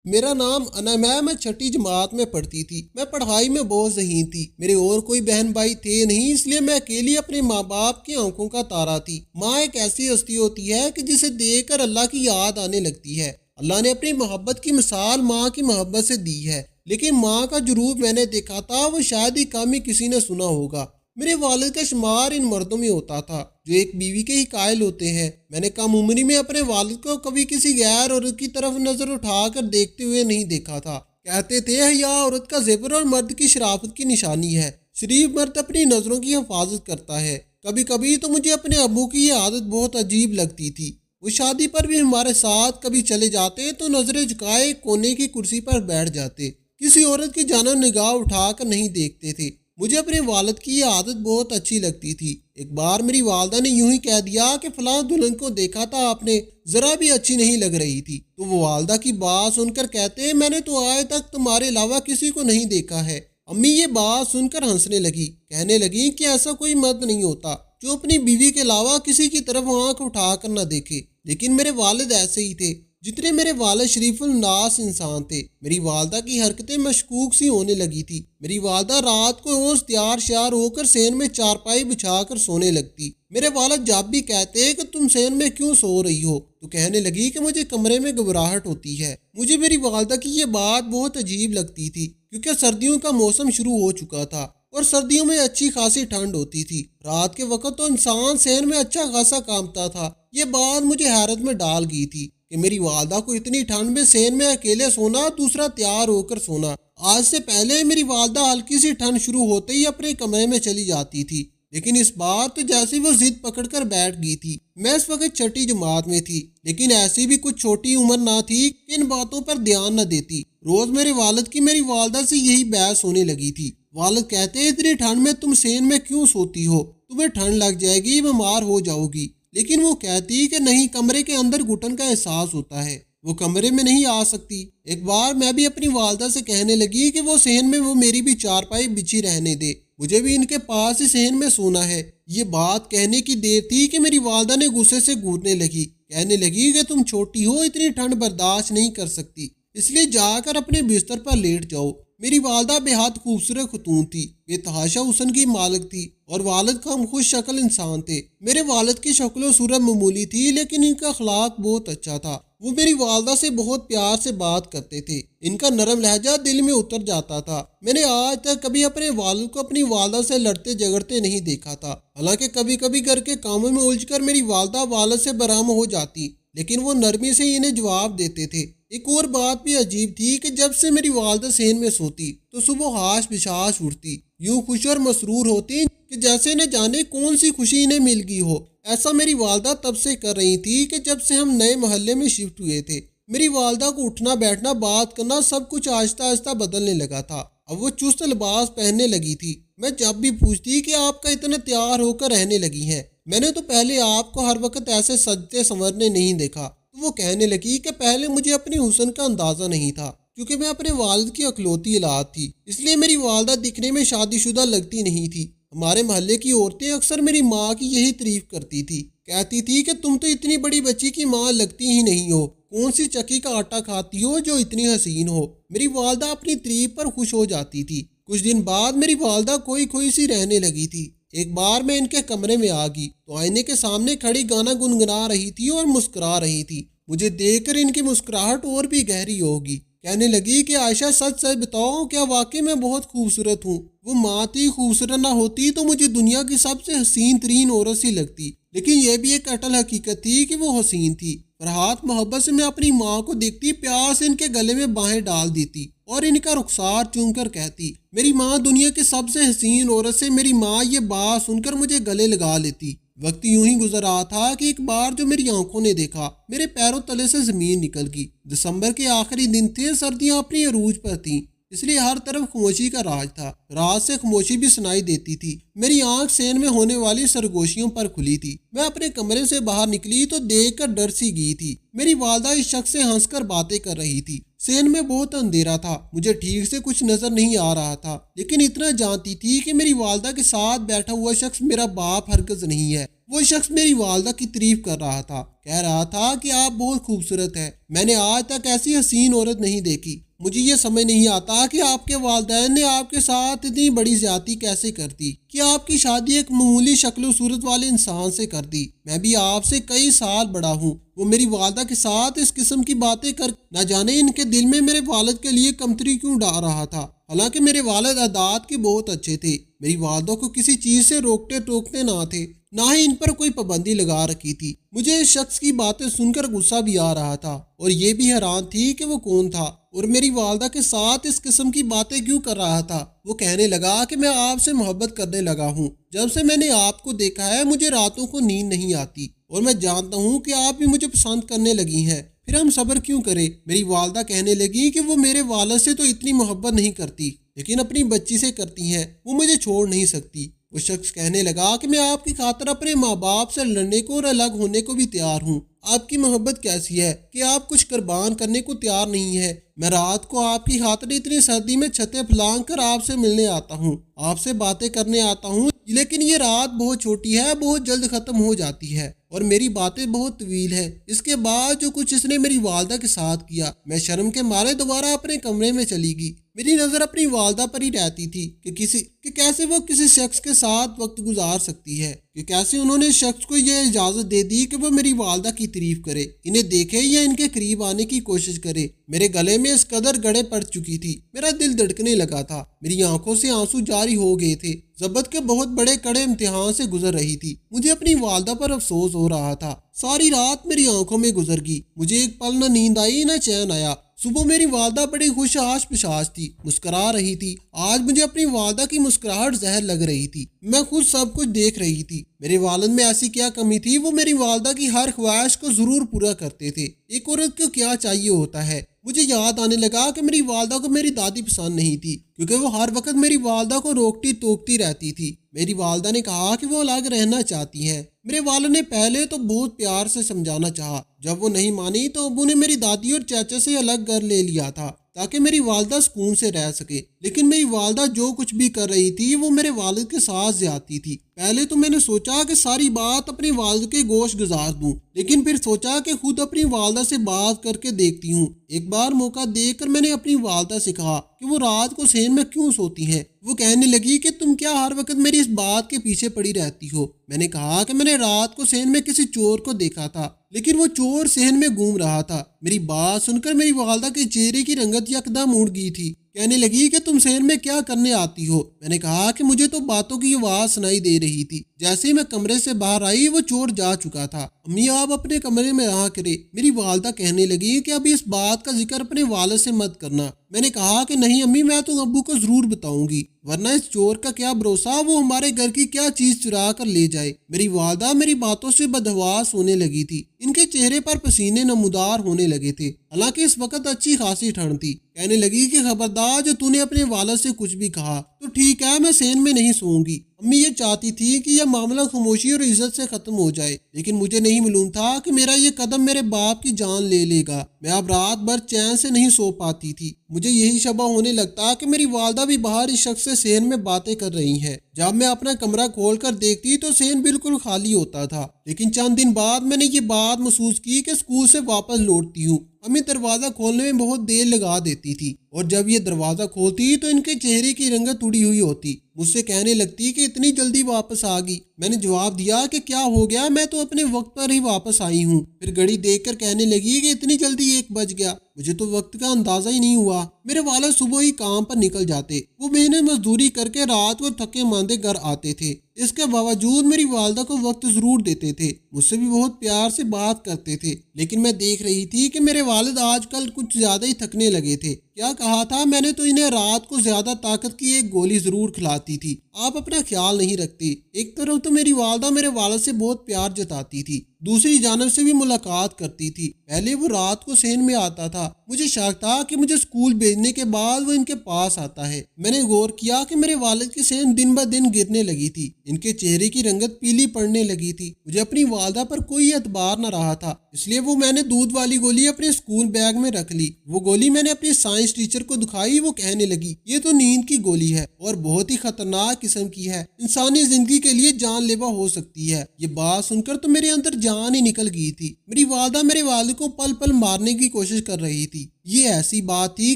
میرا نام انم ہے، میں چھٹی جماعت میں پڑھتی تھی۔ میں پڑھائی میں بہت ذہین تھی، میرے اور کوئی بہن بھائی تھے نہیں، اس لیے میں اکیلی اپنے ماں باپ کی آنکھوں کا تارا تھی۔ ماں ایک ایسی ہستی ہوتی ہے کہ جسے دیکھ کر اللہ کی یاد آنے لگتی ہے۔ اللہ نے اپنی محبت کی مثال ماں کی محبت سے دی ہے، لیکن ماں کا جو روپ میں نے دیکھا تھا وہ شاید ہی کم ہی کسی نے سنا ہوگا۔ میرے والد کا شمار ان مردوں میں ہوتا تھا جو ایک بیوی کے ہی قائل ہوتے ہیں۔ میں نے کم عمری میں اپنے والد کو کبھی کسی غیر عورت کی طرف نظر اٹھا کر دیکھتے ہوئے نہیں دیکھا تھا۔ کہتے تھے حیا عورت کا زیور اور مرد کی شرافت کی نشانی ہے۔ شریف مرد اپنی نظروں کی حفاظت کرتا ہے۔ کبھی کبھی تو مجھے اپنے ابو کی یہ عادت بہت عجیب لگتی تھی۔ وہ شادی پر بھی ہمارے ساتھ کبھی چلے جاتے تو نظریں جھکائے کونے کی کرسی پر بیٹھ جاتے، کسی عورت کی جانب نگاہ اٹھا کر نہیں دیکھتے تھے۔ مجھے اپنے والد کی یہ عادت بہت اچھی لگتی تھی۔ ایک بار میری والدہ نے یوں ہی کہہ دیا کہ فلاں دلہن کو دیکھا تھا آپ نے، ذرا بھی اچھی نہیں لگ رہی تھی۔ تو وہ والدہ کی بات سن کر کہتے میں نے تو آج تک تمہارے علاوہ کسی کو نہیں دیکھا ہے۔ امی یہ بات سن کر ہنسنے لگی، کہنے لگی کہ ایسا کوئی مرد نہیں ہوتا جو اپنی بیوی کے علاوہ کسی کی طرف آنکھ اٹھا کر نہ دیکھے۔ لیکن میرے والد ایسے ہی تھے جتنے میرے والد شریف الناس انسان تھے۔ میری والدہ کی حرکتیں مشکوک سی ہونے لگی تھی۔ میری والدہ رات کو روز تیار شیار ہو کر صحن میں چارپائی بچھا کر سونے لگتی۔ میرے والد جب بھی کہتے کہ تم صحن میں کیوں سو رہی ہو تو کہنے لگی کہ مجھے کمرے میں گھبراہٹ ہوتی ہے۔ مجھے میری والدہ کی یہ بات بہت عجیب لگتی تھی کیونکہ سردیوں کا موسم شروع ہو چکا تھا اور سردیوں میں اچھی خاصی ٹھنڈ ہوتی تھی۔ رات کے وقت تو انسان صحن میں اچھا خاصا کامتا تھا۔ یہ بات مجھے حیرت میں ڈال گئی تھی کہ میری والدہ کو اتنی ٹھنڈ میں صحن میں اکیلے سونا، دوسرا تیار ہو کر سونا۔ آج سے پہلے میری والدہ ہلکی سی ٹھنڈ شروع ہوتے ہی اپنے کمرے میں چلی جاتی تھی، لیکن اس بار تو جیسے وہ ضد پکڑ کر بیٹھ گئی تھی۔ میں اس وقت چھٹی جماعت میں تھی، لیکن ایسی بھی کچھ چھوٹی عمر نہ تھی کہ ان باتوں پر دھیان نہ دیتی۔ روز میرے والد کی میری والدہ سے یہی بحث ہونے لگی تھی۔ والد کہتے اتنی ٹھنڈ میں تم صحن میں کیوں سوتی ہو، تمہیں ٹھنڈ لگ جائے گی، بیمار ہو جاؤ گی۔ لیکن وہ کہتی کہ نہیں، کمرے کے اندر گھٹن کا احساس ہوتا ہے، وہ کمرے میں نہیں آ سکتی۔ ایک بار میں بھی اپنی والدہ سے کہنے لگی کہ وہ صحن میں وہ میری بھی چارپائی بچھی رہنے دے، مجھے بھی ان کے پاس ہی صحن میں سونا ہے۔ یہ بات کہنے کی دیر تھی کہ میری والدہ نے غصے سے گھورنے لگی، کہنے لگی کہ تم چھوٹی ہو، اتنی ٹھنڈ برداشت نہیں کر سکتی، اس لیے جا کر اپنے بستر پر لیٹ جاؤ۔ میری والدہ بے حد خوبصورت خاتون تھی، بے تحاشا حسن کی مالک تھی اور والد کا ہم خوش شکل انسان تھے۔ میرے والد کی شکل و صورت معمولی تھی لیکن ان کا اخلاق بہت اچھا تھا۔ وہ میری والدہ سے بہت پیار سے بات کرتے تھے، ان کا نرم لہجہ دل میں اتر جاتا تھا۔ میں نے آج تک کبھی اپنے والد کو اپنی والدہ سے لڑتے جھگڑتے نہیں دیکھا تھا، حالانکہ کبھی کبھی گھر کے کاموں میں الجھ کر میری والدہ والد سے برہم ہو جاتی، لیکن وہ نرمی سے انہیں جواب دیتے تھے۔ ایک اور بات بھی عجیب تھی کہ جب سے میری والدہ صحن میں سوتی تو صبح ہاش بشاش اٹھتی، یوں خوش اور مسرور ہوتی کہ جیسے نہ جانے کون سی خوشی انہیں مل گئی ہو۔ ایسا میری والدہ تب سے کر رہی تھی کہ جب سے ہم نئے محلے میں شفٹ ہوئے تھے۔ میری والدہ کو اٹھنا بیٹھنا بات کرنا سب کچھ آہستہ آہستہ بدلنے لگا تھا۔ اب وہ چست لباس پہننے لگی تھی۔ میں جب بھی پوچھتی کہ آپ کا اتنا تیار ہو کر رہنے لگی ہیں، میں نے تو پہلے آپ کو ہر وقت ایسے سجتے سنورنے نہیں دیکھا، تو وہ کہنے لگی کہ پہلے مجھے اپنی حسن کا اندازہ نہیں تھا کیونکہ میں اپنے والد کی اکلوتی اولاد تھی، اس لیے میری والدہ دکھنے میں شادی شدہ لگتی نہیں تھی۔ ہمارے محلے کی عورتیں اکثر میری ماں کی یہی تعریف کرتی تھی، کہتی تھی کہ تم تو اتنی بڑی بچی کی ماں لگتی ہی نہیں ہو، کون سی چکی کا آٹا کھاتی ہو جو اتنی حسین ہو۔ میری والدہ اپنی تعریف پر خوش ہو جاتی تھی۔ کچھ دن بعد میری والدہ کوئی کھوئی سی رہنے لگی تھی۔ ایک بار میں ان کے کمرے میں آ گئی تو آئینے کے سامنے کھڑی گانا گنگنا رہی تھی اور مسکرا رہی تھی۔ مجھے دیکھ کر ان کی مسکراہٹ اور بھی گہری ہوگی۔ کہنے لگی کہ عائشہ سچ سچ بتاؤ، کیا واقعی میں بہت خوبصورت ہوں؟ وہ ماں تھی، خوبصورت نہ ہوتی تو مجھے دنیا کی سب سے حسین ترین عورت سی لگتی، لیکن یہ بھی ایک اٹل حقیقت تھی کہ وہ حسین تھی۔ فرحات محبت سے میں اپنی ماں کو دیکھتی، پیار سے ان کے گلے میں باہیں ڈال دیتی اور ان کا رخسار چوم کر کہتی میری ماں دنیا کی سب سے حسین عورت سے۔ میری ماں یہ بات سن کر مجھے گلے لگا لیتی۔ وقت یوں ہی گزر رہا تھا کہ ایک بار جو میری آنکھوں نے دیکھا، میرے پیروں تلے سے زمین نکل گئی۔ دسمبر کے آخری دن تھے، سردیاں اپنی عروج پر تھیں، اس لیے ہر طرف خاموشی کا راج تھا۔ رات سے خاموشی بھی سنائی دیتی تھی۔ میری آنکھ صحن میں ہونے والی سرگوشیوں پر کھلی تھی۔ میں اپنے کمرے سے باہر نکلی تو دیکھ کر ڈر سی گئی تھی۔ میری والدہ اس شخص سے ہنس کر باتیں کر رہی تھی۔ صحن میں بہت اندھیرا تھا، مجھے ٹھیک سے کچھ نظر نہیں آ رہا تھا، لیکن اتنا جانتی تھی کہ میری والدہ کے ساتھ بیٹھا ہوا شخص میرا باپ ہرگز نہیں ہے، وہ شخص میری والدہ کی تعریف کر رہا تھا، کہہ رہا تھا کہ آپ بہت خوبصورت ہیں، میں نے آج تک ایسی حسین عورت نہیں دیکھی۔ مجھے یہ سمجھ نہیں آتا کہ آپ کے والدین نے آپ کے ساتھ اتنی بڑی زیادتی کیسے کر دی کہ آپ کی شادی ایک معمولی شکل و صورت والے انسان سے کر دی۔ میں بھی آپ سے کئی سال بڑا ہوں۔ وہ میری والدہ کے ساتھ اس قسم کی باتیں کر نہ جانے ان کے دل میں میرے والد کے لیے کمتری کیوں ڈال رہا تھا، حالانکہ میرے والد عادات کے بہت اچھے تھے، میری والدہ کو کسی چیز سے روکتے ٹوکتے نہ تھے، نہ ہی ان پر کوئی پابندی لگا رکھی تھی۔ مجھے اس شخص کی باتیں سن کر غصہ بھی آ رہا تھا اور یہ بھی حیران تھی کہ وہ کون تھا اور میری والدہ کے ساتھ اس قسم کی باتیں کیوں کر رہا تھا۔ وہ کہنے لگا کہ میں آپ سے محبت کرنے لگا ہوں، جب سے میں نے آپ کو دیکھا ہے مجھے راتوں کو نیند نہیں آتی اور میں جانتا ہوں کہ آپ بھی مجھے پسند کرنے لگی ہیں، پھر ہم صبر کیوں کریں۔ میری والدہ کہنے لگی کہ وہ میرے والد سے تو اتنی محبت نہیں کرتی لیکن اپنی بچی سے کرتی ہیں، وہ مجھے چھوڑ نہیں سکتی۔ وہ شخص کہنے لگا کہ میں آپ کی خاطر اپنے ماں باپ سے لڑنے کو اور الگ ہونے کو بھی تیار ہوں۔ آپ کی محبت کیسی ہے کہ آپ کچھ قربان کرنے کو تیار نہیں ہے۔ میں رات کو آپ کی خاطر اتنی سردی میں چھتیں پھلانگ کر آپ سے ملنے آتا ہوں، آپ سے باتیں کرنے آتا ہوں، لیکن یہ رات بہت چھوٹی ہے، بہت جلد ختم ہو جاتی ہے اور میری باتیں بہت طویل ہیں۔ اس کے بعد جو کچھ اس نے میری والدہ کے ساتھ کیا، میں شرم کے مارے دوبارہ اپنے کمرے میں چلی گئی۔ میری نظر اپنی والدہ پر ہی رہتی تھی کہ کیسے وہ کسی شخص کے ساتھ وقت گزار سکتی ہے، کہ کیسے انہوں نے شخص کو یہ اجازت دے دی کہ وہ میری والدہ کی تعریف کرے، انہیں دیکھے یا ان کے قریب آنے کی کوشش کرے۔ میرے گلے میں اس قدر گڑے پڑ چکی تھی، میرا دل دھڑکنے لگا تھا، میری آنکھوں سے آنسو جاری ہو گئے تھے، ضبط کے بہت بڑے کڑے امتحان سے گزر رہی تھی۔ مجھے اپنی والدہ پر افسوس ہو رہا تھا۔ ساری رات میری آنکھوں میں گزر گئی، مجھے ایک پل نہ نیند آئی نہ چین آیا۔ صبح میری والدہ بڑی خوش آش پشاش تھی، مسکرا رہی تھی۔ آج مجھے اپنی والدہ کی مسکراہٹ زہر لگ رہی تھی، میں خود سب کچھ دیکھ رہی تھی۔ میرے والد میں ایسی کیا کمی تھی، وہ میری والدہ کی ہر خواہش کو ضرور پورا کرتے تھے۔ ایک عورت کو کیا چاہیے ہوتا ہے۔ مجھے یاد آنے لگا کہ میری والدہ کو میری دادی پسند نہیں تھی، کیونکہ وہ ہر وقت میری والدہ کو روکتی ٹوکتی رہتی تھی۔ میری والدہ نے کہا کہ وہ الگ رہنا چاہتی ہیں۔ میرے والد نے پہلے تو بہت پیار سے سمجھانا چاہا، جب وہ نہیں مانی تو ابو نے میری دادی اور چاچا سے الگ گھر لے لیا تھا تاکہ میری والدہ سکون سے رہ سکے۔ لیکن میری والدہ جو کچھ بھی کر رہی تھی وہ میرے والد کے ساتھ زیادتی تھی۔ پہلے تو میں نے سوچا کہ ساری بات اپنے والد کے گوش گزار دوں، لیکن پھر سوچا کہ خود اپنی والدہ سے بات کر کے دیکھتی ہوں۔ ایک بار موقع دیکھ کر میں نے اپنی والدہ سے کہا کہ وہ رات کو صحن میں کیوں سوتی ہیں۔ وہ کہنے لگی کہ تم کیا ہر وقت میری اس بات کے پیچھے پڑی رہتی ہو۔ میں نے کہا کہ میں نے رات کو صحن میں کسی چور کو دیکھا تھا، لیکن وہ چور صحن میں گھوم رہا تھا۔ میری بات سن کر میری والدہ کے چہرے کی رنگت یکدم اڑ گئی تھی۔ کہنے لگی کہ تم صحن میں کیا کرنے آتی ہو؟ میں نے کہا کہ مجھے تو باتوں کی آواز سنائی دے رہی تھی۔ جیسے ہی میں کمرے سے باہر آئی وہ چور جا چکا تھا۔ امی آپ اپنے کمرے میں رہا کرے، میری والدہ کہنے لگی کہ ابھی اس بات کا ذکر اپنے والد سے مت کرنا۔ میں نے کہا کہ نہیں امی، میں تو ابو کو ضرور بتاؤں گی، ورنہ اس چور کا کیا بھروسہ وہ ہمارے گھر کی کیا چیز چرا کر لے جائے۔ میری والدہ میری باتوں سے بدحواس ہونے لگی تھی، ان کے چہرے پر پسینے نمودار ہونے لگے تھے، حالانکہ اس وقت اچھی خاصی ٹھنڈ تھی۔ کہنے لگی کہ خبردار، جو تو نے اپنے والد سے کچھ بھی کہا تو ٹھیک ہے، میں صحن میں نہیں سوؤں گی۔ امی یہ چاہتی تھی کہ یہ معاملہ خاموشی اور عزت سے ختم ہو جائے، لیکن مجھے نہیں معلوم تھا کہ میرا یہ قدم میرے باپ کی جان لے لے گا۔ میں اب رات بھر چین سے نہیں سو پاتی تھی۔ مجھے یہی شبہ ہونے لگتا کہ میری والدہ بھی باہر اس شخص سے صحن میں باتیں کر رہی ہیں۔ جب میں اپنا کمرہ کھول کر دیکھتی تو صحن بالکل خالی ہوتا تھا، لیکن چند دن بعد میں نے یہ بات محسوس کی کہ اسکول سے واپس لوٹتی ہوں امی دروازہ کھولنے میں بہت دیر لگا دیتی تھی، اور جب یہ دروازہ کھولتی تو ان کے چہرے کی رنگت اڑی ہوئی ہوتی۔ مجھ سے کہنے لگتی کہ اتنی جلدی واپس آ گئی۔ میں نے جواب دیا کہ کیا ہو گیا، میں تو اپنے وقت پر ہی واپس آئی ہوں۔ پھر گھڑی دیکھ کر کہنے لگی کہ اتنی جلدی 1 بج گیا، مجھے تو وقت کا اندازہ ہی نہیں ہوا۔ میرے والد صبح ہی کام پر نکل جاتے، وہ محنت مزدوری کر کے رات کو تھکے ماندے گھر آتے تھے۔ اس کے باوجود میری والدہ کو وقت ضرور دیتے تھے، مجھ سے بھی بہت پیار سے بات کرتے تھے، لیکن میں دیکھ رہی تھی کہ میرے والد آج کل کچھ زیادہ ہی تھکنے لگے تھے۔ کیا کہا تھا میں نے تو انہیں رات کو زیادہ طاقت کی ایک گولی ضرور کھلاتی تھی۔ آپ اپنا خیال نہیں رکھتے۔ ایک طرف تو میری والدہ میرے والد سے بہت پیار جتاتی تھی، दूसरी जानब से भी मुलाकात करती थी। पहले वो रात को सहन में आता था। मुझे शक था कि मुझे स्कूल भेजने के बाद वो इनके पास आता है। मैंने गौर किया कि मेरे वालिद की सेहत दिन ब दिन गिरने लगी थी। इनके चेहरे की रंगत पीली पड़ने लगी थी। मुझे अपनी वालदा पर कोई एतबार न रहा था, इसलिए वो मैंने दूध वाली गोली अपने स्कूल बैग में रख ली। वो गोली मैंने अपनी साइंस टीचर को दिखाई। वो कहने लगी, ये तो नींद की गोली है और बहुत ही खतरनाक किस्म की है, इंसानी जिंदगी के लिए जानलेवा हो सकती है। ये बात सुनकर तो मेरे अंदर जान ही निकल गई थी। मेरी वालदा मेरे वालिद को पल पल मारने की कोशिश कर रही थी। ये ऐसी बात थी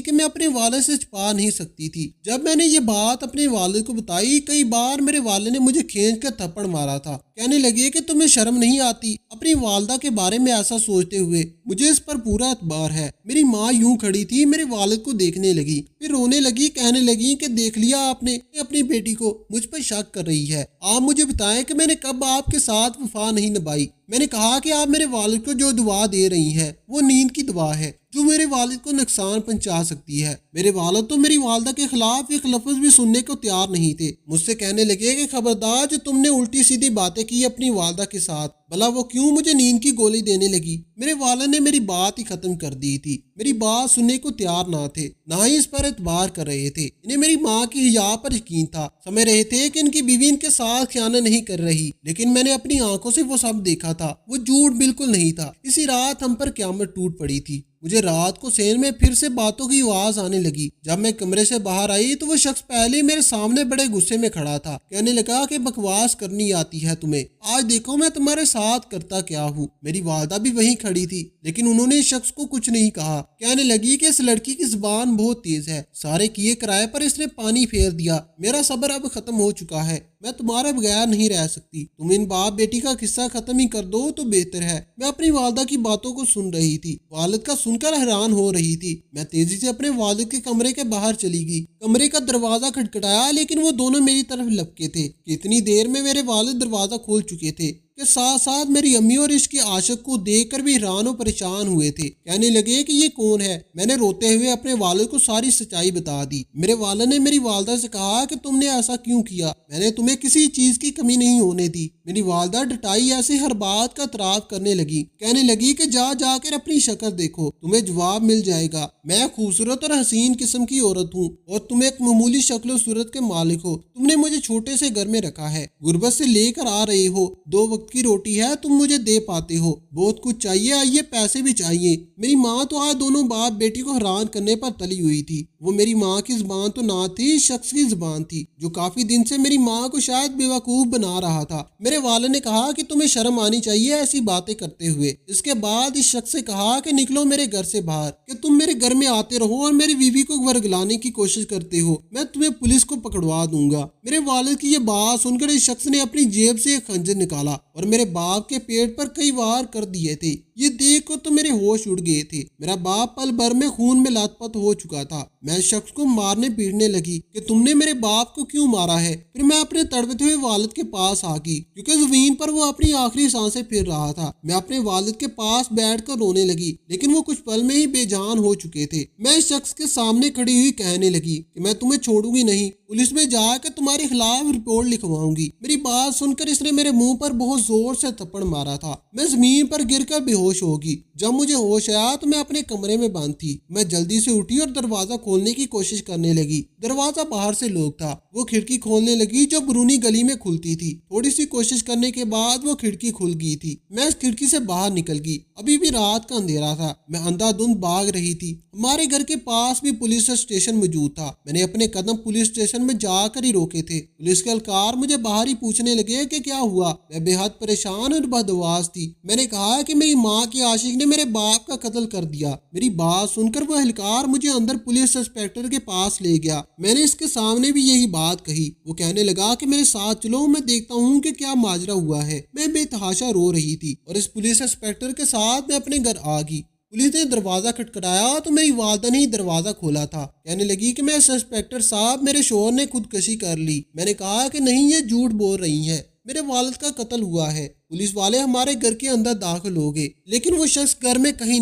कि मैं अपने वालिद से छुपा नहीं सकती थी। जब मैंने ये बात अपने वालिद को बताई, कई बार मेरे वालिद ने मुझे खींच कर थप्पड़ मारा था। कहने लगे कि तुम्हें शर्म नहीं आती अपनी वालदा के बारे में ऐसा सोचते हुए। मुझे इस पर पूरा एतबार है। मेरी माँ यूं खड़ी थी, मेरे वालिद को देखने लगी, फिर रोने लगी। कहने लगी कि देख लिया आपने, अपनी बेटी को मुझ पर शक कर रही है। आप मुझे बताएं कि मैंने कब आपके साथ वफा नहीं निभाई। मैंने कहा कि आप मेरे वालिद को जो दुआ दे रही हैं वो नींद की दुआ है जो मेरे वालिद को नुकसान पहुंचा सकती है। मेरे वालिद तो मेरी वालदा के खिलाफ एक लफ्ज भी सुनने को तैयार नहीं थे। मुझसे कहने लगे कि खबरदार, जो तुमने उल्टी सीधी बातें की अपनी वालदा के साथ, भला वो क्यों मुझे नींद की गोली देने लगी। मेरे वालिद ने मेरी बात ही खत्म कर दी थी। मेरी बात सुनने को तैयार ना थे, ना ही इस पर एतबार कर रहे थे। इन्हें मेरी माँ की हिया पर यकीन था। समझ रहे थे कि इनकी बीवी इनके साथ खयानत नहीं कर रही, लेकिन मैंने अपनी आंखों से वो सब देखा था। वो झूठ बिल्कुल नहीं था। इसी रात हम पर क़यामत टूट पड़ी थी। मुझे रात को सेन में फिर से बातों की आवाज आने लगी। जब मैं कमरे से बाहर आई तो वो शख्स पहले ही मेरे सामने बड़े गुस्से में खड़ा था। कहने लगा कि बकवास करनी आती है तुम्हें, आज देखो मैं तुम्हारे साथ करता क्या हूँ। मेरी वालदा भी वहीं खड़ी थी, लेकिन उन्होंने इस शख्स को कुछ नहीं कहा। कहने लगी कि इस लड़की की जुबान बहुत तेज है, सारे किए किराए पर इसने पानी फेर दिया। मेरा सब्र अब खत्म हो चुका है, मैं तुम्हारे बगैर नहीं रह सकती। तुम इन बाप बेटी का किस्सा खत्म ही कर दो तो बेहतर है। मैं अपनी वालदा की बातों को सुन रही थी, वालिद का सुनकर हैरान हो रही थी। मैं तेजी से अपने वालिद के कमरे के बाहर चली गई। कमरे का दरवाजा खटखटाया, लेकिन वो दोनों मेरी तरफ लपके थे। इतनी देर में मेरे वालिद दरवाजा खोल चुके थे के साथ साथ मेरी अम्मी और इसके आशिक को देखकर भी हैरान और परेशान हुए थे। कहने लगे कि ये कौन है। मैंने रोते हुए अपने वालिद को सारी सच्चाई बता दी। मेरे वालिद ने मेरी वालदा से कहा कि तुमने ऐसा क्यों किया, मैंने तुम्हें किसी चीज की कमी नहीं होने दी। मेरी वालदा डटाई ऐसे हर बात का इतराफ करने लगी। कहने लगी कि जा जाकर अपनी शक्ल देखो, तुम्हें जवाब मिल जाएगा। मैं खूबसूरत और हसीन किस्म की औरत हूँ और तुम एक मामूली शक्ल सूरत के मालिक हो। तुमने मुझे छोटे से घर में रखा है, गुर्बत से लेकर आ रहे हो, 2 वक्त की रोटी है तुम मुझे दे पाते हो, बहुत कुछ चाहिए, आइए पैसे भी चाहिए। मेरी माँ तो आज दोनों बाप बेटी को हैरान करने पर तली हुई थी। वो मेरी माँ की जुबान तो ना थी, इस शख्स की जुबान थी जो काफी दिन से मेरी माँ को शायद बेवकूफ बना रहा था। मेरे वालिद ने कहा कि तुम्हें शर्म आनी चाहिए ऐसी बातें करते हुए। इसके बाद इस शख्स से कहा कि निकलो मेरे घर से बाहर, कि तुम मेरे घर में आते रहो और मेरी बीवी को वर्गलाने की कोशिश करते हो, मैं तुम्हें पुलिस को पकड़वा दूंगा। मेरे वालिद की ये बात सुनकर इस शख्स ने अपनी जेब से एक खंजर निकाला और मेरे बाप के पेट पर कई वार कर दिए थे। ये देख कर तो मेरे होश उड़ गए थे। मेरा बाप पल भर में खून में लथपथ हो चुका था। मैं शख्स को मारने पीटने लगी कि तुमने मेरे बाप को क्यों मारा है। फिर मैं अपने तड़पते हुए वालिद के पास आ गई, क्योंकि जमीन पर वो अपनी आखिरी सांसें फिर रहा था। मैं अपने वालिद के पास बैठकर रोने लगी, लेकिन वो कुछ पल में ही बेजान हो चुके थे। मैं इस शख्स के सामने खड़ी हुई कहने लगी कि मैं तुम्हें छोड़ूंगी नहीं, पुलिस में जाकर तुम्हारे खिलाफ रिपोर्ट लिखवाऊंगी। मेरी बात सुनकर इसने मेरे मुंह पर बहुत जोर से थप्पड़ मारा था। मैं जमीन पर गिरकर बेहोश होगी। जब मुझे होश आया तो मैं अपने कमरे में बंद थी। मैं जल्दी से उठी और दरवाजा खोलने की कोशिश करने लगी। दरवाजा बाहर से लॉक था। वो खिड़की खोलने लगी जो बरूनी गली में खुलती थी। थोड़ी सी कोशिश करने के बाद वो खिड़की खुल गई थी। मैं इस खिड़की से बाहर निकल गई। अभी भी रात का अंधेरा था। मैं अंधाधुंध भाग रही थी। हमारे घर के पास भी पुलिस स्टेशन मौजूद था। मैंने अपने कदम पुलिस स्टेशन में जाकर ही रोके थे। पुलिस के एहलकार मुझे बाहर ही पूछने लगे कि क्या हुआ। मैं बेहद परेशान और बदहवास थी। मैंने कहा कि मेरी माँ की आशिक ने मेरे बाप का कत्ल कर दिया। मेरी बात सुनकर वो एहलकार मुझे अंदर पुलिस इंस्पेक्टर के पास ले गया। मैंने इसके सामने भी यही बात कही। वो कहने लगा कि मेरे साथ चलो, मैं देखता हूँ कि क्या माजरा हुआ है। मैं बेतहाशा रो रही थी और इस पुलिस इंस्पेक्टर के साथ मैं अपने घर आ गई। पुलिस ने दरवाजा खटखटाया तो मेरी वालदा ने ही दरवाजा खोला था। कहने लगी कि मैं इंस्पेक्टर साहब, मेरे शोहर ने खुदकशी कर ली। मैंने कहा कि नहीं, ये झूठ बोल रही हैं, मेरे वालिद का कत्ल हुआ है। पुलिस वाले हमारे घर के अंदर दाखिल हो गए, लेकिन वो शख्स घर में कहीं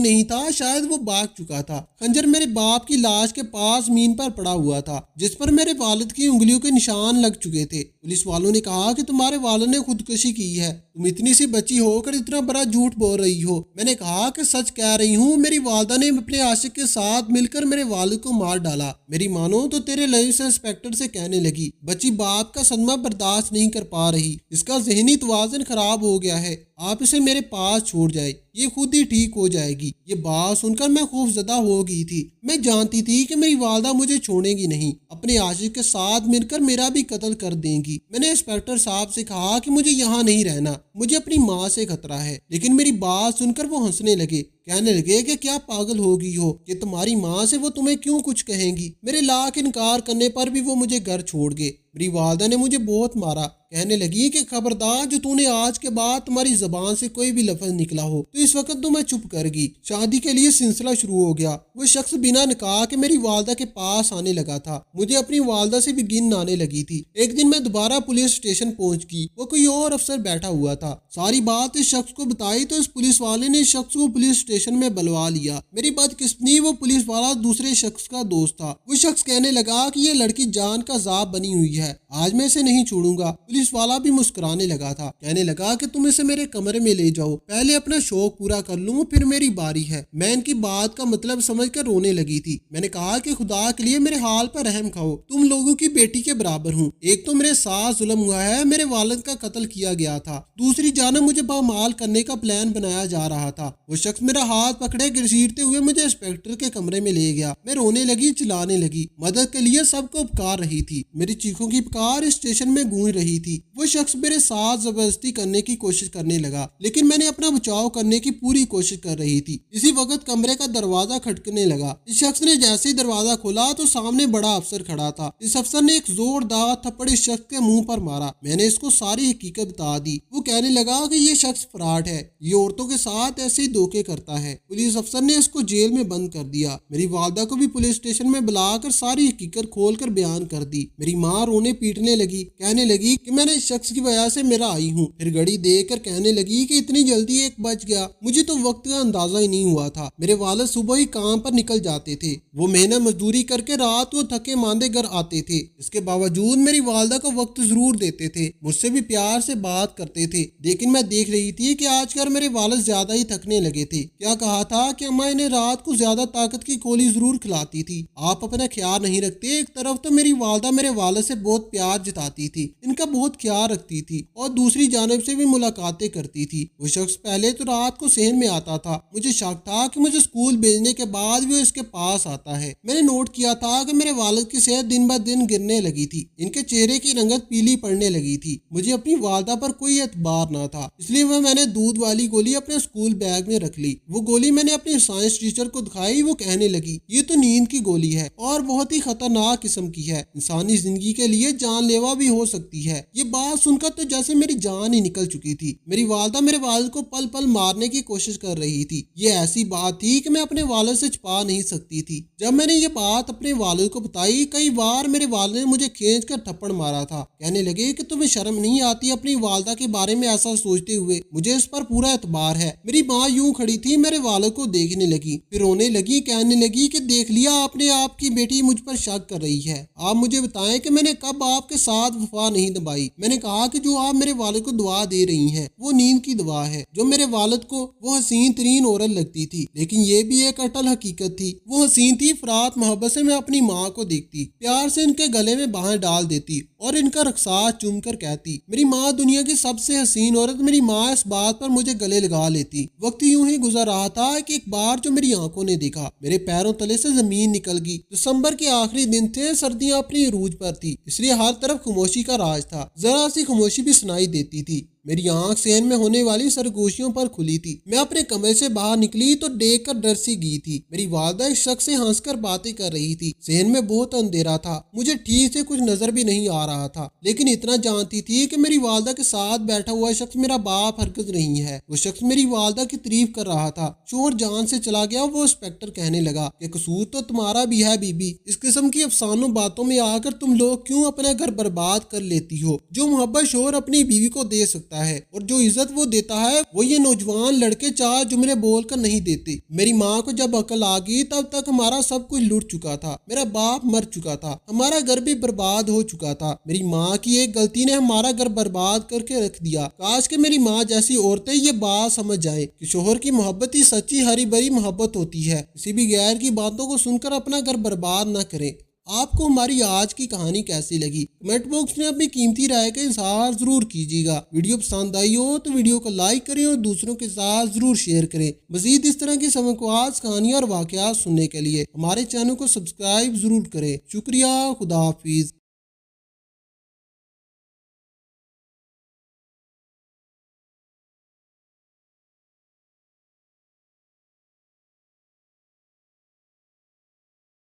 नहीं था। शायद वो भाग चुका था। खंजर मेरे बाप की लाश के पास मीन पर पड़ा हुआ था, जिस पर मेरे वालिद की उंगलियों के निशान लग चुके थे। पुलिस वालों ने कहा कि तुम्हारे वालिद ने खुदकुशी की है, तुम इतनी सी बच्ची होकर इतना बड़ा झूठ बोल रही हो। मैंने कहा कि सच कह रही हूँ, मेरी वालदा ने अपने आशिक के साथ मिलकर मेरे वालिद को मार डाला। मेरी मानो तो तेरे लई से इंस्पेक्टर से कहने लगी, बच्ची बाप का सदमा बर्दाश्त नहीं कर पा रही, इसका ज़हनी तवाज़ुन खराब हो गया है, आप इसे मेरे पास छोड़ जाए, ये खुद ही ठीक हो जाएगी। ये बात सुनकर मैं खौफजदा हो गई थी। मैं जानती थी कि मेरी वालदा मुझे छोड़ेगी नहीं, अपने आशिक के साथ मिलकर मेरा भी कत्ल कर देंगी। मैंने इंस्पेक्टर साहब से कहा कि मुझे यहाँ नहीं रहना, मुझे अपनी माँ से खतरा है। लेकिन मेरी बात सुनकर वो हंसने लगे, कहने लगे कि क्या पागल हो गई हो कि तुम्हारी माँ से वो तुम्हें क्यों कुछ कहेंगी। मेरे लाख इनकार करने पर भी वो मुझे घर छोड़ गए। मेरी वालदा ने मुझे बहुत मारा, कहने लगी कि खबरदार जो तूने आज के बाद तुम्हारी जबान से कोई भी लफ्ज निकला हो तो इस वक्त तो मैं चुप कर गई। शादी के लिए सिलसिला शुरू हो गया। वो शख्स बिना निकाह के मेरी वालदा के पास आने लगा था। मुझे अपनी वालदा से भी गिन आने लगी थी। एक दिन मैं दोबारा पुलिस स्टेशन पहुंच गई। वो कोई और अफसर बैठा हुआ था। सारी बात इस शख्स को बताई तो इस पुलिस वाले ने इस शख्स को पुलिस स्टेशन में बुलवा लिया। मेरी बदकिस्मती वो पुलिस वाला दूसरे शख्स का दोस्त था। वो शख्स कहने लगा कि ये लड़की जान का जाब बनी हुई है, आज मैं इसे नहीं छोड़ूंगा। पुलिस वाला भी मुस्कुराने लगा था, कहने लगा कि तुम इसे मेरे कमरे में ले जाओ, पहले अपना शौक पूरा कर लूं, फिर मेरी बारी है। मैं इनकी बात का मतलब समझकर रोने लगी थी। मैंने कहा कि खुदा के लिए मेरे हाल पर रहम खाओ, तुम लोगों की बेटी के बराबर हूँ। एक तो मेरे साथ जुल्म हुआ है, मेरे वालिद का कत्ल किया गया था, दूसरी जानब मुझे बमाल करने का प्लान बनाया जा रहा था। वो शख्स मेरा हाथ पकड़े घसीटते हुए मुझे इंस्पेक्टर के कमरे में ले गया। मैं रोने लगी, चिल्लाने लगी, मदद के लिए सबको पुकार रही थी। मेरी चीखों की पुकार स्टेशन में गूंज रही थी। वो शख्स मेरे साथ जबरदस्ती करने की कोशिश करने लगा, लेकिन मैंने अपना बचाव करने की पूरी कोशिश कर रही थी। इसी वक्त कमरे का दरवाजा खटकने लगा। इस शख्स ने जैसे ही दरवाजा खोला तो सामने बड़ा अफसर खड़ा था। इस अफसर ने एक जोरदार थप्पड़ इस शख्स के मुंह पर मारा। मैंने इसको सारी हकीकत बता दी। वो कहने लगा कि ये शख्स फ्रॉड है, ये औरतों के साथ ऐसे ही धोखे करता है। पुलिस अफसर ने इसको जेल में बंद कर दिया। मेरी वालदा को भी पुलिस स्टेशन में बुलाकर सारी हकीकत खोलकर बयान कर दी। मेरी माँ रोने पीटने लगी, कहने लगी कि मैंने इस शख्स की वजह से मेरा आई हूँ। फिर घड़ी देखकर कहने लगी कि इतनी जल्दी 1 बज गया, मुझे तो वक्त का अंदाजा ही नहीं हुआ था। मेरे वालिद सुबह ही काम पर निकल जाते थे। वो मेहनत मजदूरी करके रात को थके मांदे घर आते थे। इसके बावजूद मेरी वालदा को वक्त जरूर देते थे, मुझसे भी प्यार से बात करते थे। लेकिन मैं देख रही थी कि आजकल मेरे वालिद ज्यादा ही थकने लगे थे। क्या कहा था कि अम्मा इन्हें रात को ज्यादा ताकत की गोली जरूर खिलाती थी। आप अपना ख्याल नहीं रखते। एक तरफ तो मेरी वालदा मेरे वालिद से बहुत प्यार जताती थी, इनका बहुत ख्याल रखती थी, और दूसरी जानब से भी मुलाकातें करती थी। वो शख्स पहले तो रात को सहन में आता था। मुझे शक था कि मुझे स्कूल भेजने के बाद भी वो इसके पास आता है। मैंने नोट किया था कि मेरे वालिद की सेहत दिन ब दिन गिरने लगी थी। इनके चेहरे की रंगत पीली पड़ने लगी थी। मुझे अपनी वालदा पर कोई एतबार न था, इसलिए मैंने दूध वाली गोली अपने स्कूल बैग में रख ली। वो गोली मैंने अपने साइंस टीचर को दिखाई। वो कहने लगी, ये तो नींद की गोली है और बहुत ही खतरनाक किस्म की है, इंसानी जिंदगी के लिए जानलेवा भी हो सकती है। ये बात सुनकर तो जैसे मेरी जान ही निकल चुकी थी। मेरी वालदा मेरे वालिद को पल पल मारने की कोशिश कर रही थी। ये ऐसी बात थी कि मैं अपने वालिद से छुपा नहीं सकती थी। जब मैंने ये बात अपने वालिद को बताई, कई बार मेरे वालिद ने मुझे खींच कर थप्पड़ मारा था। कहने लगे कि तुम्हें शर्म नहीं आती अपनी वालदा के बारे में ऐसा सोचते हुए, मुझे इस पर पूरा एतबार है। मेरी माँ यूं खड़ी थी, मेरे वालिद को देखने लगी, फिर रोने लगी, कहने लगी कि देख लिया आपने, आपकी बेटी मुझ पर शक कर रही है। आप मुझे बताएं कि मैंने कब आपके साथ वफा नहीं निभाई। मैंने कहा कि जो आप मेरे वालिद को दुआ दे रही हैं वो नींद की दुआ है। जो मेरे वालिद को वो हसीन तरीन औरत लगती थी, लेकिन ये भी एक अटल हकीकत थी। वो हसीन थी। फरात मोहब्बत से मैं अपनी माँ को देखती, प्यार से इनके गले में बाहें डाल देती और इनका रक्सात चूम कर कहती, मेरी माँ दुनिया की सबसे हसीन औरत। मेरी माँ इस बात पर मुझे गले लगा लेती। वक्त यूं ही गुजर रहा था कि एक बार जो मेरी आंखों ने देखा, मेरे पैरों तले से जमीन निकल गई। दिसंबर के आखिरी दिन थे, सर्दियां अपनी अरूज पर थी, इसलिए हर तरफ खामोशी का राज था। जरा सी खामोशी भी सुनाई देती थी। मेरी आंख सहन में होने वाली सरगोशियों पर खुली थी। मैं अपने कमरे से बाहर निकली तो देख कर डर सी गई थी। मेरी वालदा एक शख्स से हंसकर बातें कर रही थी। सहन में बहुत अंधेरा था, मुझे ठीक से कुछ नजर भी नहीं आ रहा था, लेकिन इतना जानती थी कि मेरी वालदा के साथ बैठा हुआ शख्स मेरा बाप हरकत नहीं है। वो शख्स मेरी वालदा की तारीफ कर रहा था। शोहर जान से चला गया। वो इंस्पेक्टर कहने लगा कि कसूर तो तुम्हारा भी है बीबी, इस किस्म की अफसानों बातों में आकर तुम लोग क्यों अपना घर बर्बाद कर लेती हो। जो मोहब्बत शोहर अपनी बीवी को दे सकता है और जो इज्जत वो देता है, वो ये नौजवान लड़के चार जुमले बोलकर नहीं देते। मेरी माँ को जब अकल आ गई तब तक हमारा सब कुछ लूट चुका था। मेरा बाप मर चुका था, हमारा घर भी बर्बाद हो चुका था। मेरी माँ की एक गलती ने हमारा घर बर्बाद करके रख दिया। काश कि मेरी माँ जैसी औरतें ये बात समझ जाए कि शोहर की मोहब्बत ही सच्ची हरी भरी मोहब्बत होती है। किसी भी गैर की बातों को सुनकर अपना घर बर्बाद न करें। आपको हमारी आज की कहानी कैसी लगी, कमेंट बॉक्स में अपनी कीमती राय का इजहार जरूर कीजिएगा। वीडियो पसंद आई हो तो वीडियो को लाइक करें और दूसरों के साथ जरूर शेयर करें। मजीद इस तरह की सबकवास कहानियां और वाकयात सुनने के लिए हमारे चैनल को सब्सक्राइब जरूर करें। शुक्रिया। खुदा हाफिज।